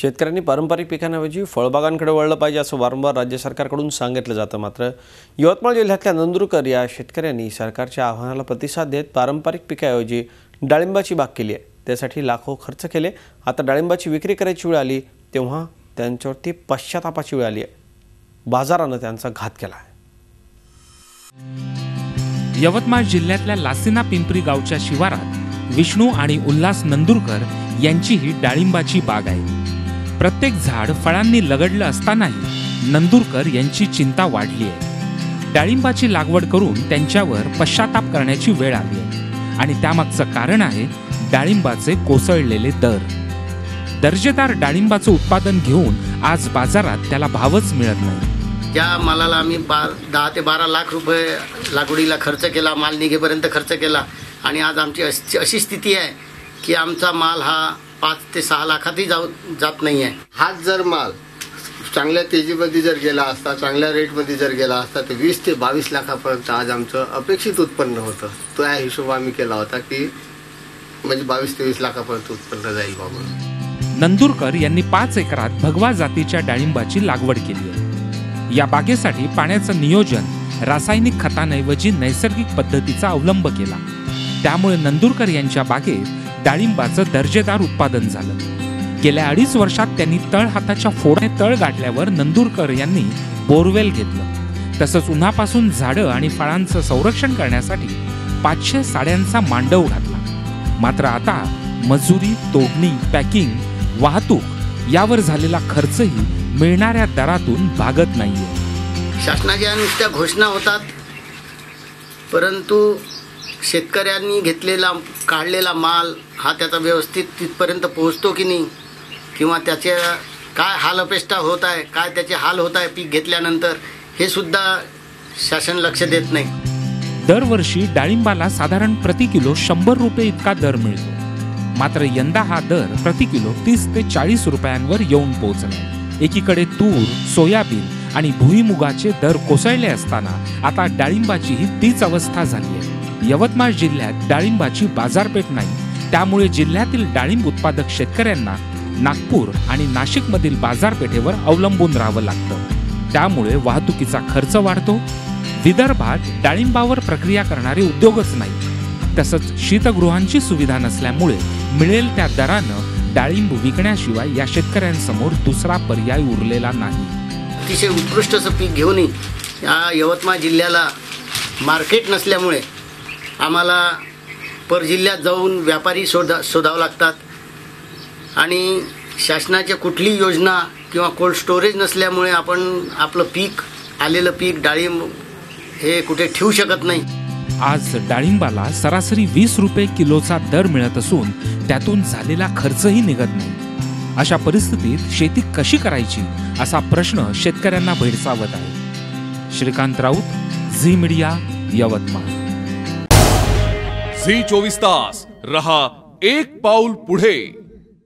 शेतकऱ्यांनी पारंपरिक पिकांऐवजी फळबागांकडे वळलं पाहिजे असं वारंवार राज्य सरकारकडून सांगितलं जातं। मात्र यवतमाळ जिल्ह्यातल्या नंदुरकर या शेतकऱ्यांनी सरकारच्या आव्हानाला प्रतिसाद देत पारंपरिक पिकाऐवजी डाळिंबाची बाग केली आहे। त्यासाठी लाखो खर्च केले। आता डाळिंबाची विक्री करायची वेळ आली तेव्हा त्यांच्यावरती पश्चातापाची वेळ आली आहे। बाजारानं त्यांचा घात केला आहे। यवतमाळ जिल्ह्यातल्या लासिना पिंपरी गावच्या शिवारात विष्णू आणि उल्हास नंदुरकर यांची ही डाळिंबाची बाग आहे। प्रत्येक झाड फळांनी लगडलं असतानाही नंदुरकर यांची चिंता वाढली आहे। डाळिंबाची लागवड करून त्यांच्यावर पश्चाताप करण्याची वेळ आली आहे आणि त्यामागचं कारण आहे डाळिंबाचे कोसळलेले दर। दर्जेदार डाळिंबाचं उत्पादन घेऊन आज बाजारात त्याला भावच मिळत नाही। ज्या मालाला आम्ही 10 ते 12 लाख रुपये लागवडीला खर्च केला, माल निघेपर्यंत खर्च केला आणि आज आमची अशी स्थिती आहे की आमचा माल हा 5 ते 6 लाखातही जात नाही आहे। हाच जर माल चांगल्या तेजीमध्ये जर गेला असता, चांगल्या रेटमध्ये जर गेला असता तर 20 ते 22 लाखापर्यंत आज आमचं अपेक्षित उत्पन्न होतं। तो या हिशोब आम्ही केला होता की म्हणजे 22 ते 20 लाखापर्यंत उत्पन्न जाईल बाबा। नंदुरकर यांनी 5 एकरात भगवा जातीच्या डाळिंबाची लागवड केली आहे। या बागेसाठी पाण्याचं नियोजन रासायनिक खतांऐवजी नैसर्गिक पद्धतीचा अवलंब केला। त्यामुळे नंदुरकर यांच्या बागेत डाळिंबाचं दर्जेदार उत्पादन झालं। गेल्या 2.5 वर्षात त्यांनी तळहाताच्या फोडाने तळ गाठल्यावर नंदुरकर यांनी बोरवेल घेतलं। तसंच उन्हापासून झाडं आणि फळांचं संरक्षण करण्यासाठी 500 साड्यांचा मांडव घातला। मात्र आता मजुरी, तोडणी, पॅकिंग, वाहतूक यावर झालेला खर्चही मिळणाऱ्या दरातून भागत नाहीये। शासनाच्या नुसत्या घोषणा होतात, परंतु शेतकऱ्यांनी घेतलेला काढलेला माल हा त्याचा व्यवस्थित तिथपर्यंत पोहोचतो की नाही, किंवा त्याचे काय हाल अपेष्टा होत आहे, काय त्याचे हाल होत आहे पीक घेतल्यानंतर, हे सुद्धा शासन लक्ष देत नाही। दरवर्षी डाळिंबाला साधारण प्रति किलो 100 रुपये इतका दर मिळतो। मात्र यंदा हा दर प्रति किलो 30 ते 40 रुपयांवर येऊन पोहोचला। एकीकडे तूर, सोयाबीन आणि भुईमुगाचे दर कोसळले असताना आता डाळिंबाचीही तीच अवस्था झाली आहे। यवतमाळ जिल्ह्यात डाळिंबाची बाजारपेठ नाही, त्यामुळे जिल्ह्यातील डाळिंब उत्पादक शेतकऱ्यांना नागपूर आणि नाशिकमधील बाजारपेठेवर अवलंबून राहावं लागतं। त्यामुळे वाहतुकीचा खर्च वाढतो। विदर्भात डाळिंबावर प्रक्रिया करणारे उद्योगच नाही, तसंच शीतगृहांची सुविधा नसल्यामुळे मिळेल त्या दरानं डाळिंब विकण्याशिवाय या शेतकऱ्यांसमोर दुसरा पर्याय उरलेला नाही। अतिशय उत्कृष्ट असं पीक घेऊनही या यवतमाळ जिल्ह्याला मार्केट नसल्यामुळे आम्हाला परजिल्ह्यात जाऊन व्यापारी शोधावं लागतात आणि शासनाच्या कुठली योजना किंवा कोल्ड स्टोरेज नसल्यामुळे आपण आपलं पीक, आलेलं पीक डाळिंब हे कुठे ठेवू शकत नाही। आज डाळिंबाला सरासरी 20 रुपये किलोचा दर मिळत असून त्यातून झालेला खर्चही निघत नाही। अशा परिस्थितीत शेती कशी करायची असा प्रश्न शेतकऱ्यांना भेडसावत आहे। श्रीकांत राऊत, झी मीडिया, यवतमाळ। झी 24 तास रहा एक पाऊल पुढे।